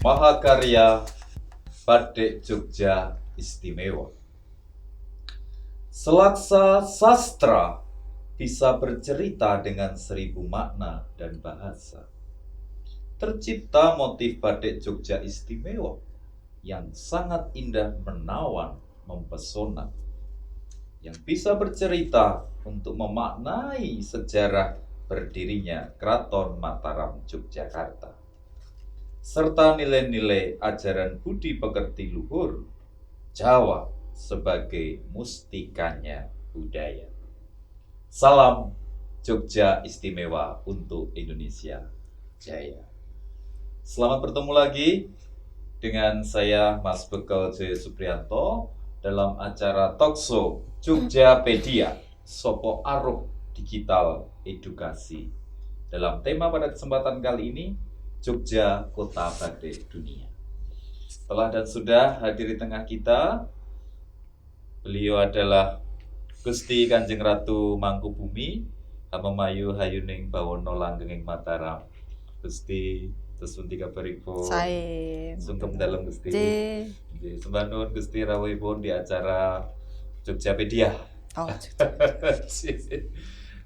Mahakarya Batik Jogja Istimewa. Selaksa sastra bisa bercerita dengan 1000 makna dan bahasa. Tercipta motif batik Jogja istimewa yang sangat indah, menawan, mempesona, yang bisa bercerita untuk memaknai sejarah berdirinya Keraton Mataram Yogyakarta, serta nilai-nilai ajaran budi pekerti luhur Jawa sebagai mustikanya budaya. Salam Jogja istimewa untuk Indonesia Jaya. Selamat bertemu lagi dengan saya Mas Bekel J. Supriyanto dalam acara Talkshow Jogjapedia Sopo Aruh Digital Edukasi. Dalam tema pada kesempatan kali ini, Jogja Kota Batik Dunia. Telah dan sudah hadir di tengah kita, beliau adalah Gusti Kanjeng Ratu Mangkubumi, Hamemayu Hayuning Bawono Langgenging Mataram. Gusti terus pun tiga bariku sungkem dalam Gusti sembah nuwun Gusti rawuhipun di acara Jogjapedia.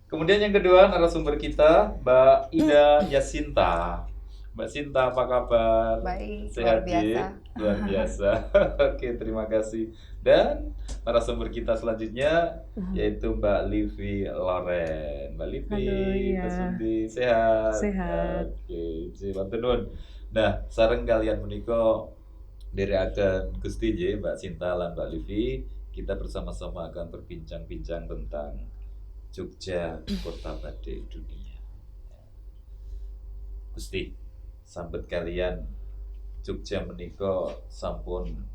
Kemudian yang kedua narasumber kita Mbak Ida Yasinta. Mbak Sinta, apa kabar? Baik, Sehat, luar biasa. Luar biasa. Oke, terima kasih. Dan narasumber kita selanjutnya yaitu Mbak Livi Loren. Mbak Livi, Halo, iya. Mas Budi, sehat? Sehat. Oke, Banten Nun. Nah, sareng kalian menika dari akan Gusti J, Mbak Sinta dan Mbak Livi, kita bersama-sama akan berbincang-bincang tentang Jogja Kota Batik Dunia. Gusti, sambet kalian Jogja menika sampun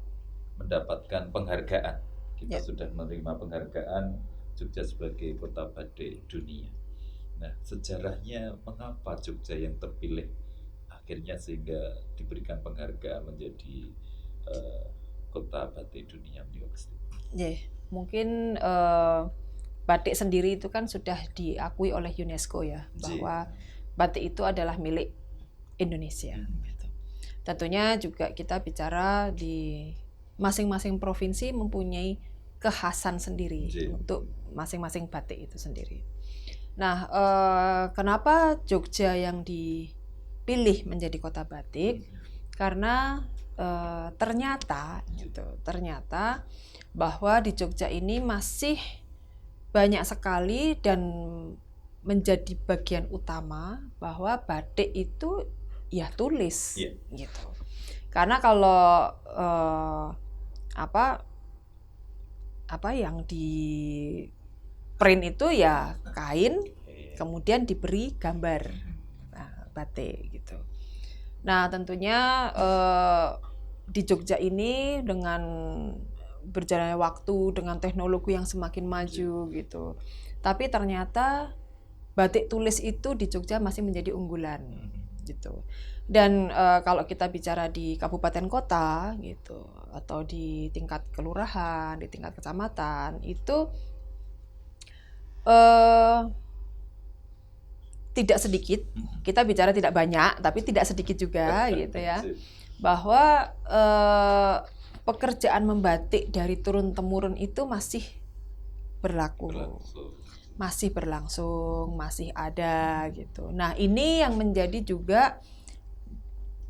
mendapatkan penghargaan. Kita sudah menerima penghargaan Jogja sebagai Kota Batik Dunia. Nah, sejarahnya mengapa Jogja yang terpilih akhirnya sehingga diberikan penghargaan menjadi Kota Batik Dunia, Gusti? Mungkin batik sendiri itu kan sudah diakui oleh UNESCO ya, bahwa batik itu adalah milik Indonesia. Tentunya juga kita bicara di masing-masing provinsi mempunyai kekhasan sendiri untuk masing-masing batik itu sendiri. Nah, kenapa Jogja yang dipilih menjadi kota batik? Karena ternyata bahwa di Jogja ini masih banyak sekali dan menjadi bagian utama bahwa batik itu ya tulis, gitu. Karena kalau apa yang di print itu ya kain, kemudian diberi gambar batik gitu. Nah, tentunya di Jogja ini dengan berjalannya waktu, dengan teknologi yang semakin maju gitu. Tapi ternyata batik tulis itu di Jogja masih menjadi unggulan gitu. Dan kalau kita bicara di kabupaten kota gitu atau di tingkat kelurahan, di tingkat kecamatan itu tidak sedikit, kita bicara tidak banyak tapi tidak sedikit juga gitu ya, bahwa pekerjaan membatik dari turun temurun itu masih berlaku. Masih berlangsung, masih ada gitu. Nah, ini yang menjadi juga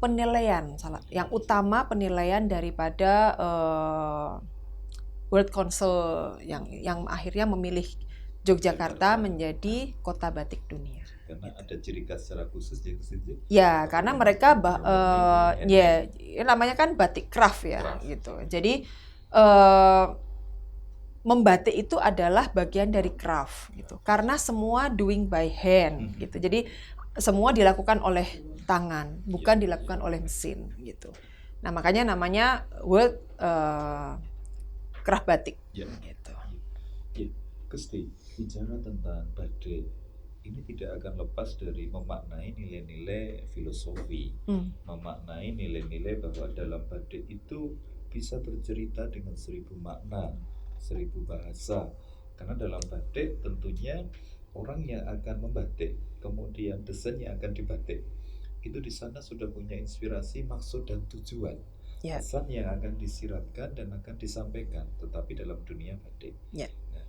penilaian, yang utama penilaian daripada World Council yang akhirnya memilih Yogyakarta menjadi kota batik dunia. Karena ada ciri khas secara khusus ya, karena mereka namanya kan batik craft ya gitu. Jadi membatik itu adalah bagian dari craft gitu. Karena semua doing by hand gitu. Jadi semua dilakukan oleh tangan, bukan dilakukan oleh mesin gitu. Nah, makanya namanya World Craft Batik gitu. Gusti, bicara tentang batik ini tidak akan lepas dari memaknai nilai-nilai filosofi, memaknai nilai-nilai bahwa dalam batik itu bisa bercerita dengan 1000 makna, 1000 bahasa. Karena dalam batik tentunya orang yang akan membatik, kemudian desain yang akan dibatik, itu di sana sudah punya inspirasi, maksud dan tujuan. Ya. Pesan yang akan disiratkan dan akan disampaikan, tetapi dalam dunia batik. Ya. Nah,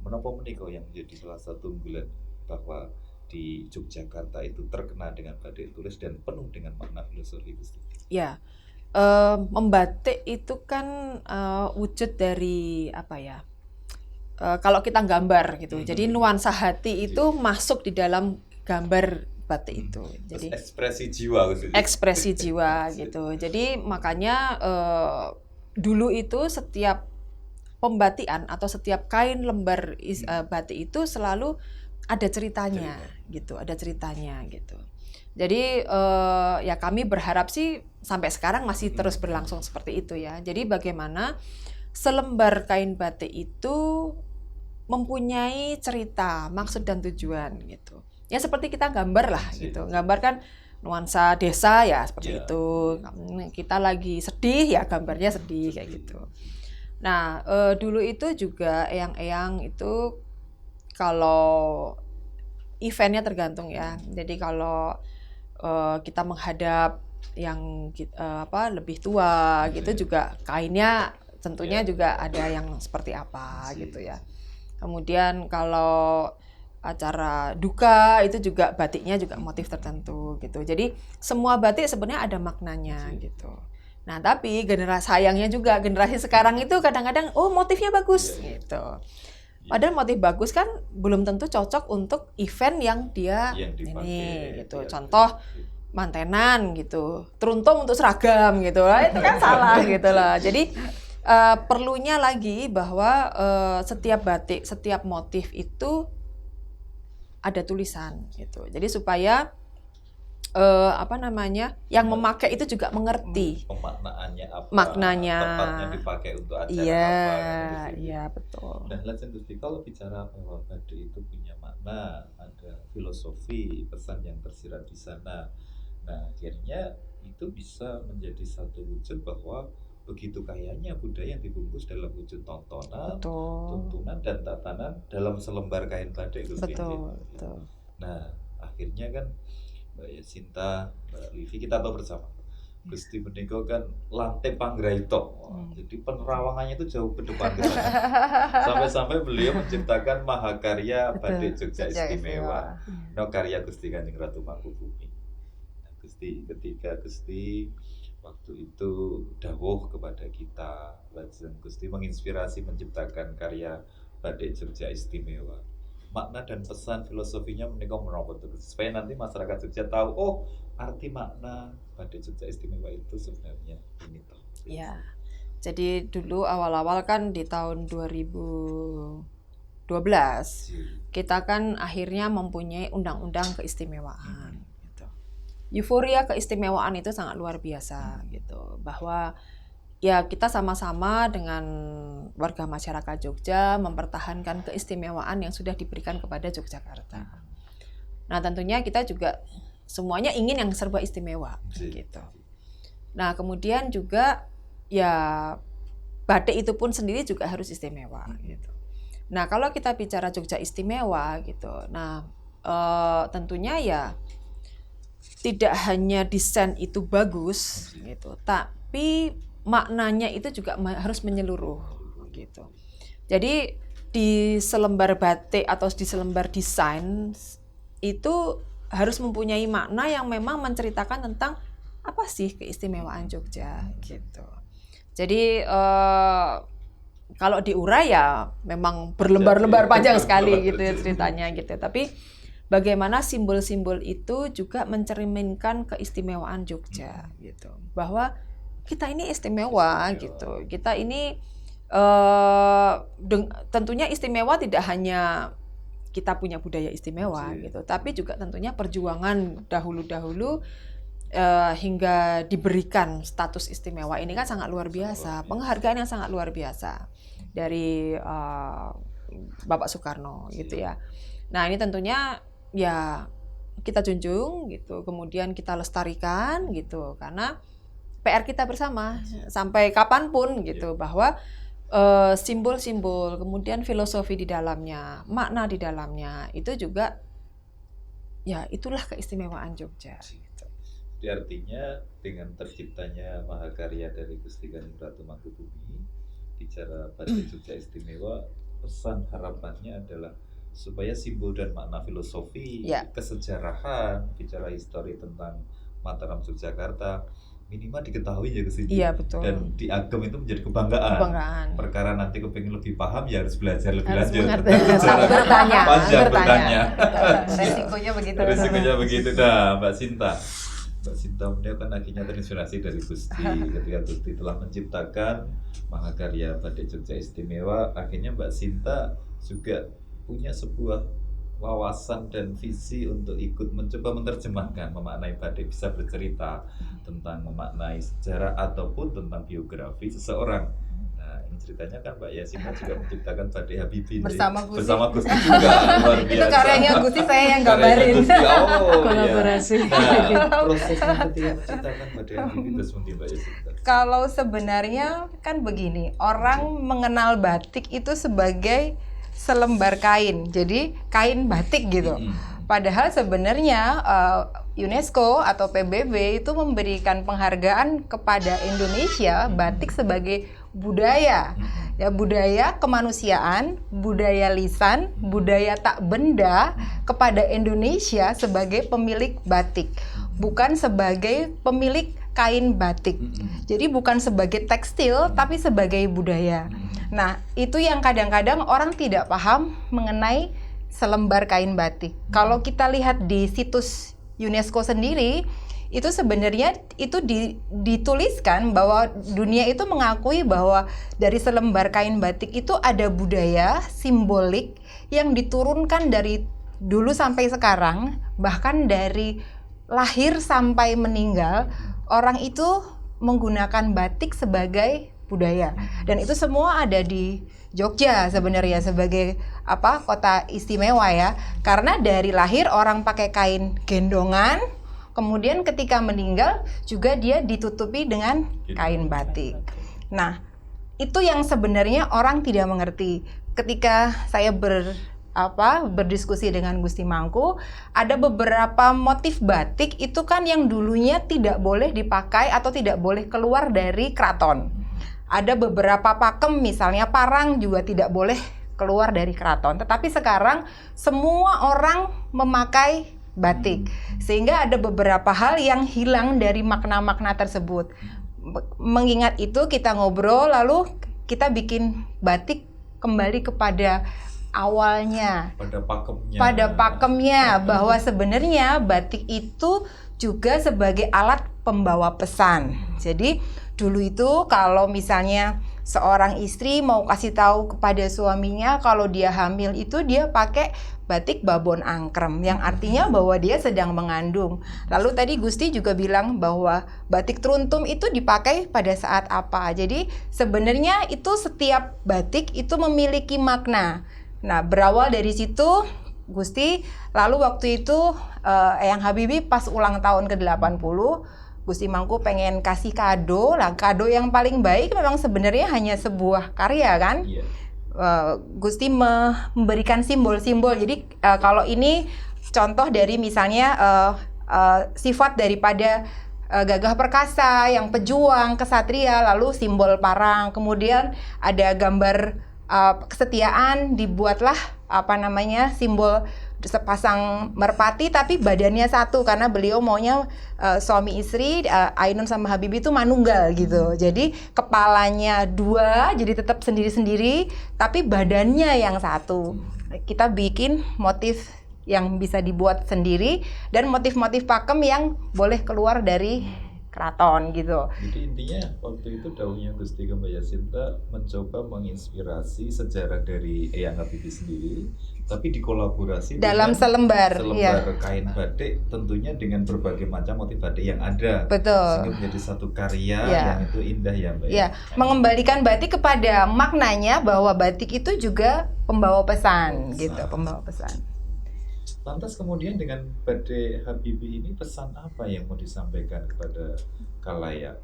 menapa menika yang menjadi salah satu unggulan bahwa di Yogyakarta itu terkenal dengan batik tulis dan penuh dengan makna filosofi, Gusti? Ya, membatik itu kan wujud dari apa ya? Kalau kita gambar gitu, jadi nuansa hati itu masuk di dalam gambar batik itu. Jadi ekspresi jiwa, Gusti. Ekspresi jiwa gitu. Jadi makanya dulu itu setiap pembatikan atau setiap kain lembar batik itu selalu ada ceritanya gitu, ada ceritanya gitu. Jadi ya kami berharap sih sampai sekarang masih terus berlangsung seperti itu ya. Jadi bagaimana selembar kain batik itu mempunyai cerita, maksud dan tujuan gitu. Ya seperti kita gambar lah gitu. Gambar kan nuansa desa ya seperti itu. Kita lagi sedih ya gambarnya sedih kayak gitu. Nah, dulu itu juga eyang-eyang itu kalau eventnya tergantung ya. Jadi kalau kita menghadap yang lebih tua gitu juga kainnya tentunya juga ada yang seperti apa gitu ya. Kemudian kalau acara duka itu juga batiknya juga motif tertentu gitu. Jadi semua batik sebenarnya ada maknanya gitu. Nah, tapi sayangnya juga generasi sekarang itu kadang-kadang motifnya bagus gitu. Padahal motif bagus kan belum tentu cocok untuk event yang dia ini gitu. Contoh mantenan gitu, teruntung untuk seragam gitu lah, itu kan salah gitu lah. Jadi perlunya lagi bahwa setiap batik, setiap motif itu ada tulisan gitu. Jadi supaya yang memakai itu juga mengerti pemaknaannya apa, maknanya, tepatnya dipakai untuk acara apa. Iya, iya betul. Dan lajeng Gusti, kalau bicara bahwa batik itu punya makna, ada filosofi, pesan yang tersirat di sana. Nah, akhirnya itu bisa menjadi satu wujud bahwa begitu kayanya budaya yang dibungkus dalam wujud tontonan, tuntunan dan tatanan dalam selembar kain batik, Gusti. Betul. Nah, akhirnya kan Mbak Yasinta, Mbak Livi, kita tahu bersama Gusti menika kan lantai Panggraito. Jadi penerawangannya itu jauh ke depan ke sana. Sampai-sampai beliau menciptakan mahakarya batik Jogja Istimewa. No karya Gusti Kanjeng Ratu Mangkubumi. Nah, Gusti, ketika Gusti waktu itu dawuh kepada kita, lajeng Gusti menginspirasi menciptakan karya batik Jogja Istimewa. Makna dan pesan filosofinya menika menapa terus supaya nanti masyarakat Jogja tahu arti makna batik Jogja Istimewa itu sebenarnya ini toh. Ya. Jadi dulu awal-awal kan di tahun 2012 kita kan akhirnya mempunyai undang-undang keistimewaan gitu. Euforia keistimewaan itu sangat luar biasa gitu, bahwa ya kita sama-sama dengan warga masyarakat Jogja mempertahankan keistimewaan yang sudah diberikan kepada Yogyakarta. Nah, tentunya kita juga semuanya ingin yang serba istimewa gitu. Nah, kemudian juga ya batik itu pun sendiri juga harus istimewa gitu. Nah, kalau kita bicara Jogja Istimewa gitu. Nah, tentunya ya tidak hanya desain itu bagus gitu, tapi maknanya itu juga harus menyeluruh gitu. Jadi di selembar batik atau di selembar desain itu harus mempunyai makna yang memang menceritakan tentang apa sih keistimewaan Jogja gitu. Jadi kalau diurai ya memang berlembar-lembar panjang sekali gitu ya ceritanya gitu. Tapi bagaimana simbol-simbol itu juga mencerminkan keistimewaan Jogja gitu. Bahwa kita ini istimewa gitu. Kita ini tentunya istimewa tidak hanya kita punya budaya istimewa gitu, tapi juga tentunya perjuangan dahulu-dahulu hingga diberikan status istimewa ini kan sangat luar biasa, penghargaan yang sangat luar biasa dari Bapak Soekarno gitu ya. Nah, ini tentunya ya kita junjung gitu, kemudian kita lestarikan gitu, karena PR kita bersama sampai kapanpun gitu, bahwa simbol-simbol, kemudian filosofi di dalamnya, makna di dalamnya itu juga ya itulah keistimewaan Jogja. Gitu. artinya dengan terciptanya mahakarya dari Gusti Kanjeng Ratu Mangkubumi, bicara batik Jogja Istimewa, pesan harapannya adalah supaya simbol dan makna filosofi, Ya. kesejarahan, bicara histori tentang Mataram Yogyakarta minimal diketahui ya kesini. Iya, betul. Dan diagem itu menjadi kebanggaan. Perkara nanti kepingin lebih paham ya harus belajar lebih lanjut. Bertanya. Resikonya begitu. Resikonya begitu dah, Mbak Sinta. Mbak Sinta beliau kan akhirnya terinspirasi dari Gusti ketika Gusti telah menciptakan mahakarya batik Jogja Istimewa. Akhirnya Mbak Sinta juga punya sebuah wawasan dan visi untuk ikut mencoba menerjemahkan, memaknai batik, bisa bercerita tentang memaknai sejarah ataupun tentang biografi seseorang. Nah, ini ceritanya kan Mbak Yasinta juga menciptakan batik Habibie bersama Gusti juga, luar biasa. Itu karyanya Gusti, saya yang gambarin. Kolaborasi. Iya. Nah, prosesnya ketika menciptakan batik Habibie itu seperti Mbak Yasinta. Kalau sebenarnya kan begini, orang mengenal batik itu sebagai selembar kain, jadi kain batik gitu. Padahal sebenarnya UNESCO atau PBB itu memberikan penghargaan kepada Indonesia batik sebagai budaya, ya, budaya kemanusiaan, budaya lisan, budaya tak benda kepada Indonesia sebagai pemilik batik, bukan sebagai pemilik kain batik. Jadi bukan sebagai tekstil tapi sebagai budaya. Nah, itu yang kadang-kadang orang tidak paham mengenai selembar kain batik. Kalau kita lihat di situs UNESCO sendiri, itu sebenarnya itu dituliskan bahwa dunia itu mengakui bahwa dari selembar kain batik itu ada budaya simbolik yang diturunkan dari dulu sampai sekarang, bahkan dari lahir sampai meninggal, orang itu menggunakan batik sebagai budaya, dan itu semua ada di Jogja sebenarnya sebagai kota istimewa ya, karena dari lahir orang pakai kain gendongan, kemudian ketika meninggal juga dia ditutupi dengan kain batik. Nah, itu yang sebenarnya orang tidak mengerti. Ketika saya berdiskusi dengan Gusti Mangku, ada beberapa motif batik itu kan yang dulunya tidak boleh dipakai atau tidak boleh keluar dari keraton. Ada beberapa pakem, misalnya parang juga tidak boleh keluar dari keraton. Tetapi sekarang semua orang memakai batik, sehingga ada beberapa hal yang hilang dari makna-makna tersebut. Mengingat itu kita ngobrol, lalu kita bikin batik kembali kepada awalnya, pada pakemnya, bahwa sebenarnya batik itu juga sebagai alat pembawa pesan. Jadi dulu itu kalau misalnya seorang istri mau kasih tahu kepada suaminya kalau dia hamil, itu dia pakai batik babon angkrem, yang artinya bahwa dia sedang mengandung. Lalu tadi Gusti juga bilang bahwa batik truntum itu dipakai pada saat apa. Jadi sebenarnya itu setiap batik itu memiliki makna. Nah, berawal dari situ Gusti, lalu waktu itu Eyang Habibie pas ulang tahun ke-80, Gusti Mangku pengen kasih kado. Lah, kado yang paling baik memang sebenarnya hanya sebuah karya kan. Gusti memberikan simbol-simbol. Jadi kalau ini contoh dari misalnya sifat daripada gagah perkasa, yang pejuang, kesatria, lalu simbol parang. Kemudian ada gambar kesetiaan, dibuatlah simbol sepasang merpati tapi badannya satu, karena beliau maunya suami istri Ainun sama Habibie itu manunggal gitu. Jadi kepalanya dua, jadi tetap sendiri-sendiri tapi badannya yang satu. Kita bikin motif yang bisa dibuat sendiri dan motif-motif pakem yang boleh keluar dari keraton gitu. Jadi intinya waktu itu dawuhnya Gusti Mbak Yasinta mencoba menginspirasi sejarah dari Eyang Habibie sendiri, tapi dikolaborasi dalam selembar kain batik, tentunya dengan berbagai macam motif batik yang ada. Betul. Sehingga menjadi satu karya yang itu indah ya Mbak. Ya, mengembalikan batik kepada maknanya bahwa batik itu juga pembawa pesan gitu, pembawa pesan. Lantas kemudian dengan batik Habibie ini pesan apa yang mau disampaikan kepada khalayak?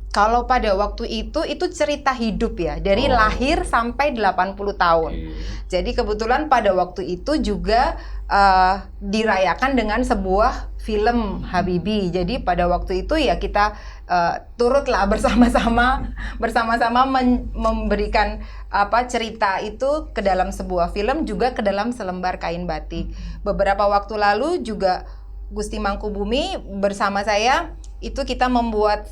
Kalau pada waktu itu cerita hidup ya, dari lahir sampai 80 tahun. Jadi kebetulan pada waktu itu juga dirayakan dengan sebuah film Habibie. Jadi pada waktu itu ya kita turutlah bersama-sama memberikan cerita itu ke dalam sebuah film, juga ke dalam selembar kain batik. Beberapa waktu lalu juga Gusti Mangkubumi bersama saya itu kita membuat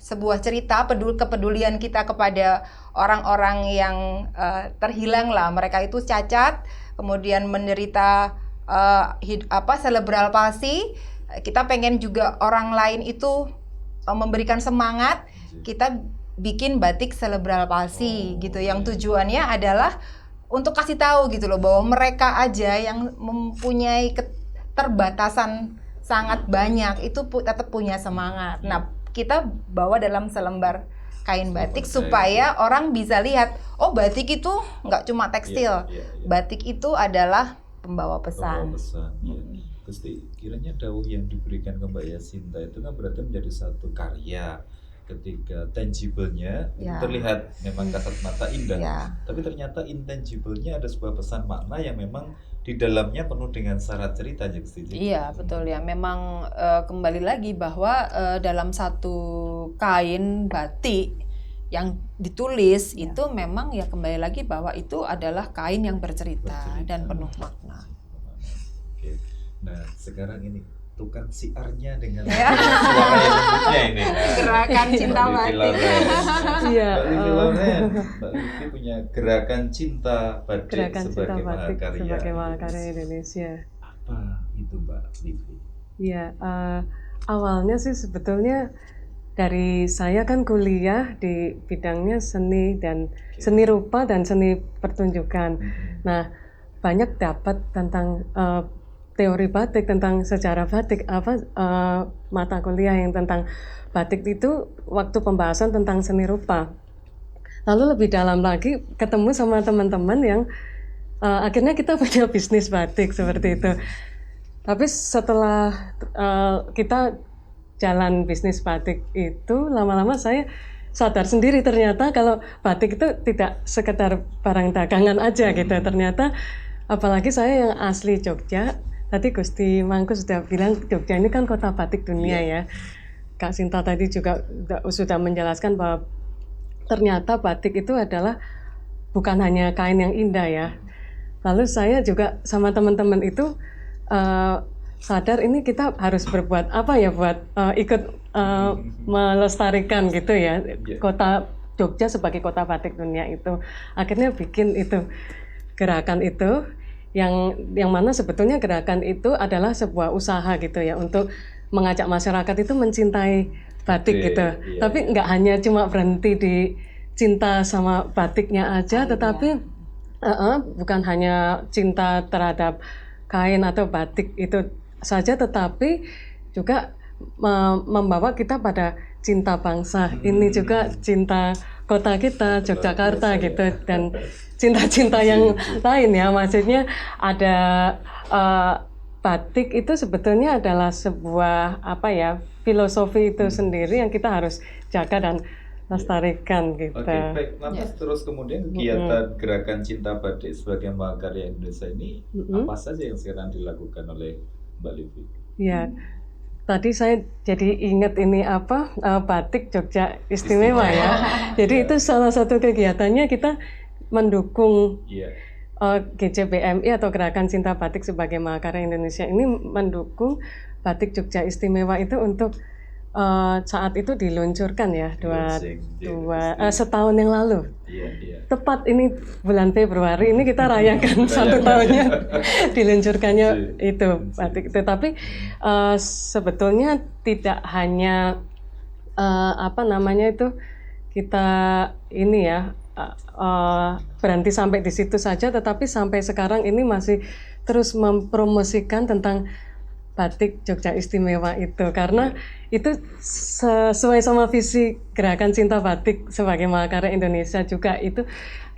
sebuah cerita kepedulian kita kepada orang-orang yang terhilang lah. Mereka itu cacat, kemudian menderita cerebral palsy. Kita pengen juga orang lain itu memberikan semangat. Kita bikin batik cerebral palsy gitu, yang tujuannya adalah untuk kasih tahu gitu loh, bahwa mereka aja yang mempunyai keterbatasan sangat banyak itu tetap punya semangat. Nah, kita bawa dalam selembar kain batik supaya orang bisa lihat, oh batik itu nggak cuma tekstil, batik itu adalah pembawa pesan. Gusti, kiranya dawuh yang diberikan ke Mbak Yasinta itu kan berarti menjadi satu karya. Ketika tangible-nya terlihat memang kasat mata indah, tapi ternyata intangible-nya ada sebuah pesan makna yang memang di dalamnya penuh dengan syarat cerita, Gusti. Iya, betul ya. Memang kembali lagi bahwa dalam satu kain batik yang ditulis itu memang ya kembali lagi bahwa itu adalah kain yang bercerita dan penuh makna. Oke. Nah, sekarang ini tukang siarnya dengan suara yang lembutnya ini. Gerakan cinta batik. Iya. Mbak Livi punya gerakan cinta batik sebagai mahakarya Indonesia. Apa itu Mbak Livi? Ya, awalnya sih sebetulnya dari saya kan kuliah di bidangnya seni dan seni rupa dan seni pertunjukan. Nah, banyak dapat tentang teori batik, tentang sejarah batik, mata kuliah yang tentang batik itu waktu pembahasan tentang seni rupa. Lalu lebih dalam lagi ketemu sama teman-teman yang akhirnya kita punya bisnis batik seperti itu. Tapi setelah kita jalan bisnis batik itu, lama-lama saya sadar sendiri ternyata kalau batik itu tidak sekedar barang dagangan aja gitu. Ternyata apalagi saya yang asli Jogja. Tadi Gusti Mangku sudah bilang Jogja ini kan kota batik dunia ya. Kak Sinta tadi juga sudah menjelaskan bahwa ternyata batik itu adalah bukan hanya kain yang indah ya. Lalu saya juga sama teman-teman itu sadar ini kita harus berbuat apa ya buat ikut melestarikan gitu ya kota Jogja sebagai kota batik dunia itu. Akhirnya bikin itu gerakan itu. Yang mana sebetulnya gerakan itu adalah sebuah usaha gitu ya untuk mengajak masyarakat itu mencintai batik gitu. Tapi nggak hanya cuma berhenti di cinta sama batiknya aja, tetapi bukan hanya cinta terhadap kain atau batik itu saja, tetapi juga membawa kita pada cinta bangsa. Ini juga cinta kota kita Yogyakarta gitu, dan cinta-cinta yang lain ya. Maksudnya ada batik itu sebetulnya adalah sebuah filosofi itu sendiri yang kita harus jaga dan lestarikan gitu. Oke, baik. Lantas terus kemudian kegiatan gerakan cinta batik sebagai mahakarya Indonesia ini apa saja yang sekarang dilakukan oleh Mbak Livi? Ya, tadi saya jadi ingat ini batik Jogja Istimewa ya. Jadi itu salah satu kegiatannya kita mendukung GCBMI atau Gerakan Cinta Batik sebagai Mahakarya Indonesia ini mendukung batik Jogja Istimewa itu untuk saat itu diluncurkan ya setahun yang lalu. Tepat ini bulan Februari ini kita rayakan 1 tahunnya diluncurkannya itu batik itu. Tapi sebetulnya tidak hanya kita ini ya berhenti sampai di situ saja, tetapi sampai sekarang ini masih terus mempromosikan tentang batik Jogja Istimewa itu, karena itu sesuai sama visi Gerakan Cinta Batik sebagai Mahakarya Indonesia juga. Itu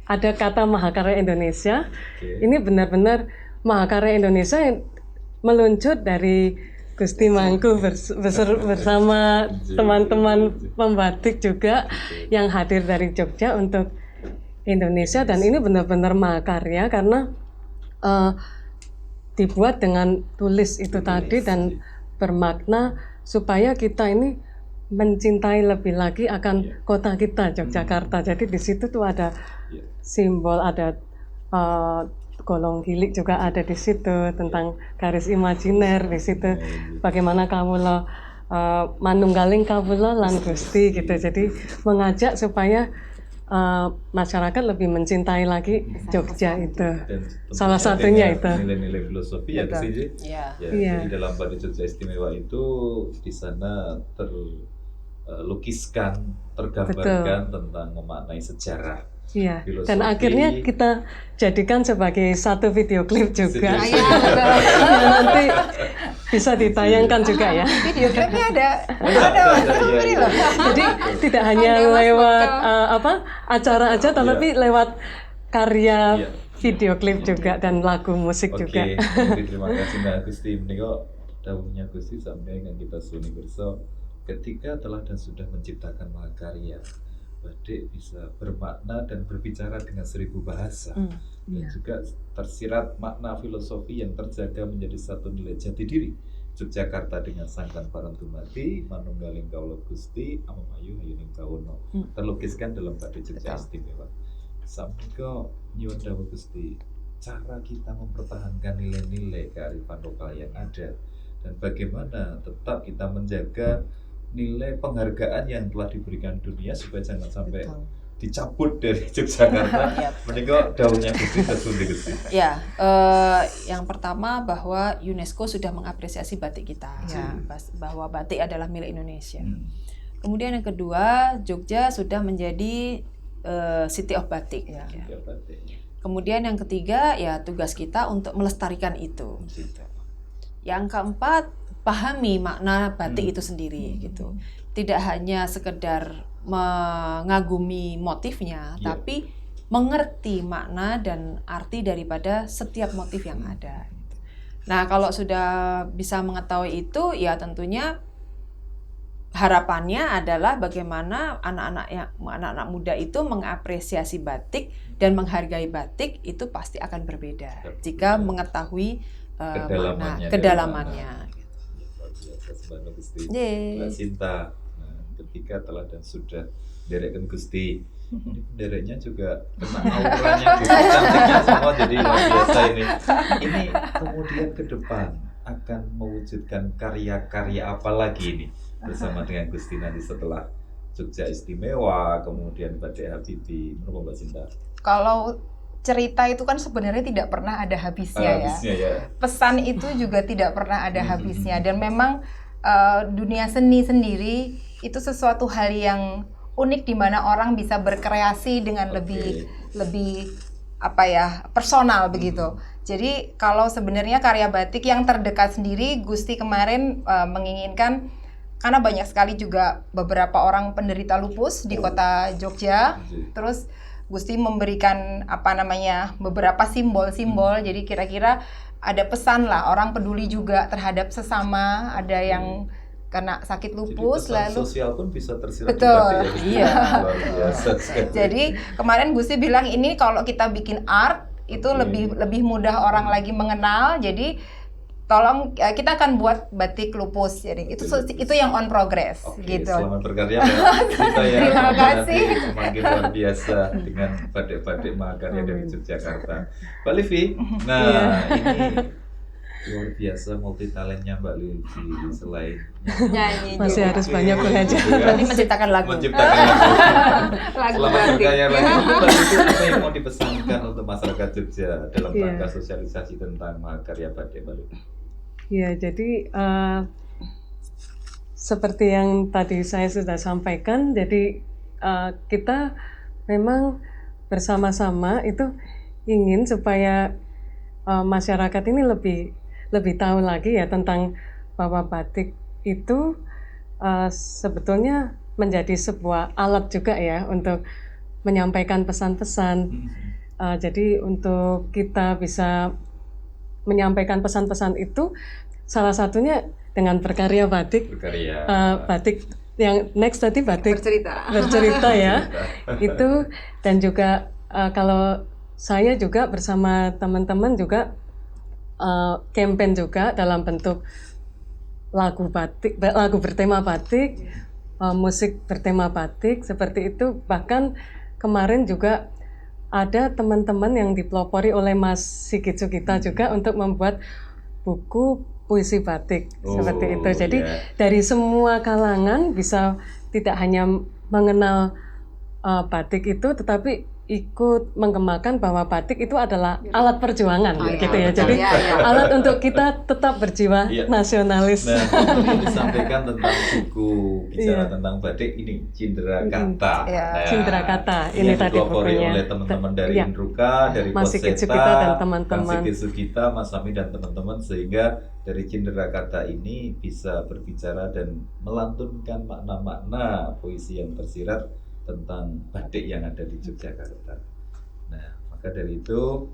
ada kata Mahakarya Indonesia. Ini benar-benar Mahakarya Indonesia yang meluncur dari Gusti Mangku bersama teman-teman pembatik juga yang hadir dari Jogja untuk Indonesia, dan ini benar-benar mahakarya karena dibuat dengan tulis itu tadi dan bermakna supaya kita ini mencintai lebih lagi akan kota kita Yogyakarta. Jadi di situ tuh ada simbol, ada golong gilik juga ada di situ tentang garis imajiner di situ. Bagaimana kawula manunggaling kawula lan Gusti gitu. Jadi mengajak supaya masyarakat lebih mencintai lagi Jogja itu. Dan salah satunya itu. Nilai-nilai filosofi ya ke sini. Iya. Jadi dalam Batik Jogja Istimewa itu di sana terlukiskan, tergambarkan tentang memaknai sejarah. Iya. Filosofi. Dan akhirnya kita jadikan sebagai satu video klip juga. Iya, Nanti bisa ditayangkan juga ya. video klipnya ada ini loh. Jadi tidak hanya Ada Mas lewat Bekal. acara aja, tapi lewat karya Iya. video klip juga dan lagu musik juga. Oke, terima kasih Mbak Gusti. Menika dawuhnya Gusti sampai dengan kita suni berso, ketika telah dan sudah menciptakan mahakarya, batik bisa bermakna dan berbicara dengan 1000 bahasa. Dan juga tersirat makna filosofi yang terjaga menjadi satu nilai jati diri. Yogyakarta dengan sangkan parantumati, manunggaling kawula Gusti, amamayu hayuning kawono. Terlukiskan dalam Batik Jogja Istimewa. Sampika nyuwun dawuh Gusti, cara kita mempertahankan nilai-nilai kearifan lokal yang ada, dan bagaimana tetap kita menjaga nilai penghargaan yang telah diberikan dunia supaya jangan sampai dicabut dari Yogyakarta. Menika dawuhnya Gusti tersundi Gusti. Ya, yang pertama bahwa UNESCO sudah mengapresiasi batik kita, bahwa batik adalah milik Indonesia. Kemudian yang kedua, Jogja sudah menjadi City of Batik. Ya, batik. Kemudian yang ketiga, ya tugas kita untuk melestarikan itu. Gitu. Yang keempat, pahami makna batik itu sendiri. Gitu. Tidak hanya sekedar mengagumi motifnya, tapi mengerti makna dan arti daripada setiap motif yang ada. Nah, kalau sudah bisa mengetahui itu, ya tentunya harapannya adalah bagaimana anak-anak muda itu mengapresiasi batik dan menghargai batik itu pasti akan berbeda jika mengetahui kedalamannya. Luar biasa Subhana Gusti. Yeay. Mbak Sinta, ketika telah dan sudah derekkan Gusti, ini pendereknya juga kena auranya Gusti, cantiknya semua jadi luar biasa ini. Ini kemudian ke depan akan mewujudkan karya-karya apa lagi ini bersama dengan Gusti nanti setelah Jogja Istimewa, kemudian Batik Habibie, menurut Mbak Sinta? Kalau cerita itu kan sebenarnya tidak pernah ada habisnya ya. Pesan itu juga tidak pernah ada habisnya, dan memang dunia seni sendiri itu sesuatu hal yang unik di mana orang bisa berkreasi dengan lebih personal begitu. Jadi kalau sebenarnya karya batik yang terdekat sendiri, Gusti kemarin menginginkan, karena banyak sekali juga beberapa orang penderita lupus di kota Jogja, terus Gusti memberikan beberapa simbol-simbol. Jadi kira-kira ada pesan lah, orang peduli juga terhadap sesama, ada yang kena sakit lupus. Jadi pesan lalu sosial pun bisa tersirat. Betul. Iya. Luar biasa sekali. Jadi kemarin Gusti bilang ini kalau kita bikin art itu lebih mudah orang lagi mengenal. Jadi tolong kita akan buat batik lupus. Jadi itu yang on progress gitu. Selamat berkarya Mbak Sinta ya. Terima kasih. Semakin luar biasa dengan batik-batik mahakarya dari Yogyakarta. Mbak Livi, nah ini luar biasa multi talentnya Mbak Livi, selain Nyanyi Masih juga. harus banyak belajar. Berarti menciptakan lagu. Menciptakan lagu. Lagu Selamat batik. berkarya lagi. Mbak Livi, apa yang mau dipesankan untuk masyarakat Jogja dalam Iya. rangka sosialisasi tentang mahakarya batik Mbak Livi? Ya, jadi seperti yang tadi saya sudah sampaikan, jadi kita memang bersama-sama itu ingin supaya masyarakat ini lebih tahu lagi ya tentang bahwa batik itu sebetulnya menjadi sebuah alat juga ya untuk menyampaikan pesan-pesan. Jadi untuk kita bisa menyampaikan pesan-pesan itu, salah satunya dengan berkarya batik. Berkarya. Batik yang next tadi batik Bercerita. bercerita ya. Itu dan juga kalau saya juga bersama teman-teman juga campaign juga dalam bentuk lagu batik, lagu bertema batik, musik bertema batik seperti itu. Bahkan kemarin juga ada teman-teman yang dipelopori oleh Mas Sigit Sugita juga untuk membuat buku puisi batik seperti itu. Jadi dari semua kalangan bisa tidak hanya mengenal batik itu, tetapi ikut mengembangkan bahwa batik itu adalah alat perjuangan gitu ya. Jadi alat untuk kita tetap berjiwa nasionalis. Nah, ini disampaikan tentang buku bicara tentang batik ini Cindera Kata. Nah, Cindera Kata ini tadi bukunya oleh teman-teman dari Indruka, dari Mas Sigit Poseta, Sugita dan teman-teman. Mas Sigit Sugita, Mas Sami dan teman-teman, sehingga dari Cindera Kata ini bisa berbicara dan melantunkan makna-makna puisi yang tersirat tentang batik yang ada di Yogyakarta. Nah, maka dari itu,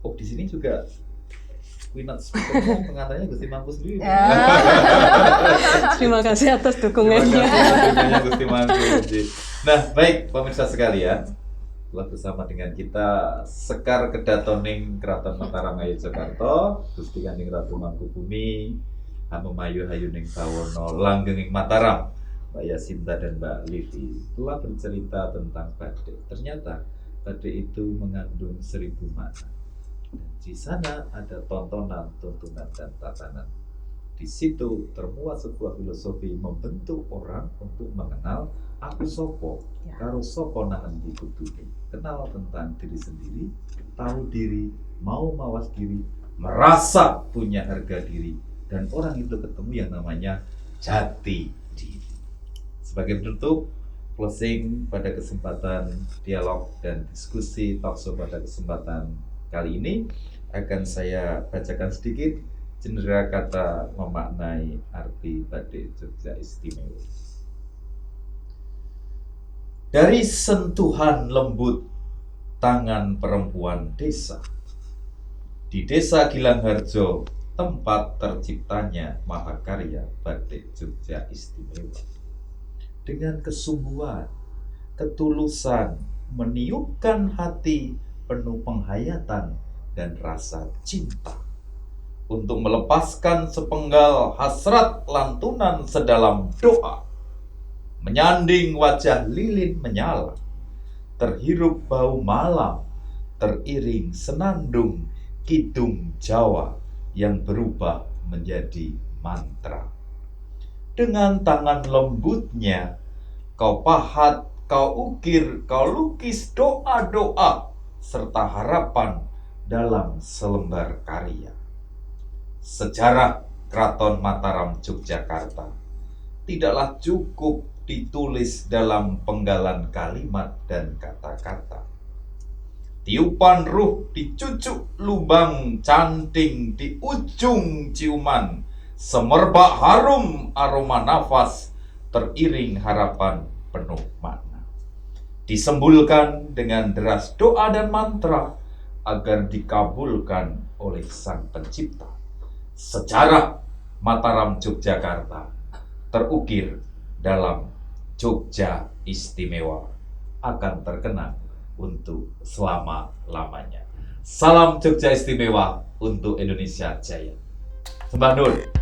di sini juga Queen Speaker pengantarnya Gusti Mangku sendiri. Terima kasih atas dukungannya. Dukungannya Gusti Mangku. Nah, baik pemirsa sekalian, telah bersama dengan kita Sekar Kedatoning Kraton Mataram Ngayogyakarta, Gusti Kanjeng Ratu Mangkubumi, Hamemayu Hayuning Bawono Langgenging Mataram, Mbak Yasinta dan Mbak Livi telah bercerita tentang batik. Ternyata batik itu mengandung 1000 makna. Di sana ada tontonan, tuntunan, dan tatanan. Di situ termuat sebuah filosofi membentuk orang untuk mengenal aku sopo, karo sopo nahan di kudune. Kenal tentang diri sendiri, tahu diri, mau mawas diri, merasa punya harga diri, dan orang itu ketemu yang namanya jati diri. Sebagai penutup, closing pada kesempatan dialog dan diskusi talkshow pada kesempatan kali ini akan saya bacakan sedikit Cindera Kata memaknai arti batik Jogja Istimewa. Dari sentuhan lembut tangan perempuan desa, di desa Gilangharjo, tempat terciptanya mahakarya batik Jogja Istimewa. Dengan kesungguhan, ketulusan, meniupkan hati penuh penghayatan dan rasa cinta untuk melepaskan sepenggal hasrat lantunan sedalam doa, menyanding wajah lilin menyala, terhirup bau malam, teriring senandung kidung Jawa yang berubah menjadi mantra. Dengan tangan lembutnya, kau pahat, kau ukir, kau lukis doa-doa serta harapan dalam selembar karya. Sejarah Kraton Mataram Yogyakarta tidaklah cukup ditulis dalam penggalan kalimat dan kata-kata. Tiupan ruh dicucuk lubang canting di ujung ciuman, semerbak harum aroma nafas, teriring harapan penuh makna. Disembulkan dengan deras doa dan mantra agar dikabulkan oleh Sang Pencipta. Sejarah Mataram Yogyakarta terukir dalam Jogja Istimewa akan terkenang untuk selama-lamanya. Salam Jogja Istimewa untuk Indonesia Jaya. Sembah Nur.